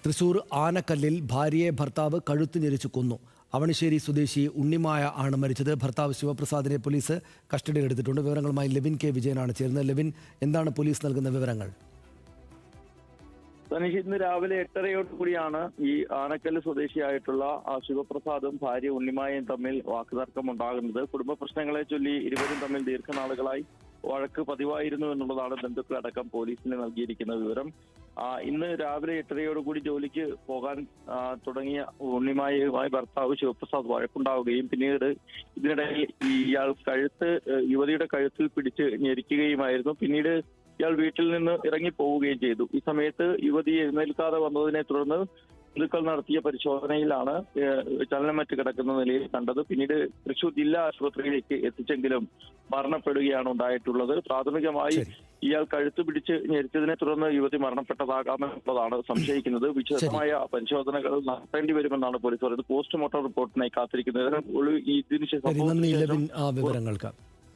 തൃശൂർ ആനക്കല്ലിൽ ഭാര്യയെ ഭർത്താവ് കഴുത്ത് ഞെരിച്ചു കൊന്നു. അവണിശ്ശേരി സ്വദേശി ഉണ്ണിമായ ആണ് മരിച്ചത്. ഭർത്താവ് ശിവപ്രസാദിനെ പോലീസ് കസ്റ്റഡിയിലെടുത്തിട്ടുണ്ട്. വിവരങ്ങളുമായി ലെവിൻ കെ വിജയനാണ് ചേരുന്നത്. ലെവിൻ, എന്താണ് പോലീസ് നൽകുന്ന വിവരങ്ങൾ? തനിക്ക് ഇന്ന് രാവിലെ 8:30 ഈ ആനക്കല്ല് സ്വദേശിയായിട്ടുള്ള ശിവപ്രസാദും ഭാര്യ ഉണ്ണിമായയും തമ്മിൽ വാക്കുതർക്കം ഉണ്ടാകുന്നത്. കുടുംബ പ്രശ്നങ്ങളെ ചൊല്ലി ഇരുവരും തമ്മിൽ ദീർഘനാളുകളായി വഴക്ക് പതിവായിരുന്നു എന്നുള്ളതാണ് ബന്ധുക്കളടക്കം പോലീസിന് നൽകിയിരിക്കുന്ന വിവരം. ഇന്ന് രാവിലെ 8:30 ജോലിക്ക് പോകാൻ തുടങ്ങിയ ഉണ്ണിമായയുമായി ഭർത്താവ് ശിവപ്രസാദ് വഴക്കുണ്ടാവുകയും പിന്നീട് ഇതിനിടയിൽ ഇയാൾ യുവതിയുടെ കഴുത്തിൽ പിടിച്ച് ഞെരിക്കുകയുമായിരുന്നു. പിന്നീട് ഇയാൾ വീട്ടിൽ നിന്ന് ഇറങ്ങി പോവുകയും ചെയ്തു. ഈ സമയത്ത് യുവതി എഴുന്നേൽക്കാതെ വന്നതിനെ തുടർന്ന് ബന്ധുക്കൾ നടത്തിയ പരിശോധനയിലാണ് ചലനമറ്റ് കിടക്കുന്ന നിലയിൽ കണ്ടത്. പിന്നീട് തൃശൂർ ജില്ലാ ആശുപത്രിയിലേക്ക് എത്തിച്ചെങ്കിലും മരണപ്പെടുകയാണ് ഉണ്ടായിട്ടുള്ളത്. പ്രാഥമികമായി ഇയാൾ കഴുത്ത് പിടിച്ച് ഞെരിച്ചതിനെ തുടർന്ന് യുവതി മരണപ്പെട്ടതാകാമെന്നുള്ളതാണ് സംശയിക്കുന്നത്. വിശദമായ പരിശോധനകൾ നടത്തേണ്ടി വരുമെന്നാണ് പോലീസ് പറയുന്നത്. പോസ്റ്റ്മോർട്ടം റിപ്പോർട്ടിനായി കാത്തിരിക്കുന്നത്. ഇതിന് ശേഷം വിവരങ്ങൾക്ക്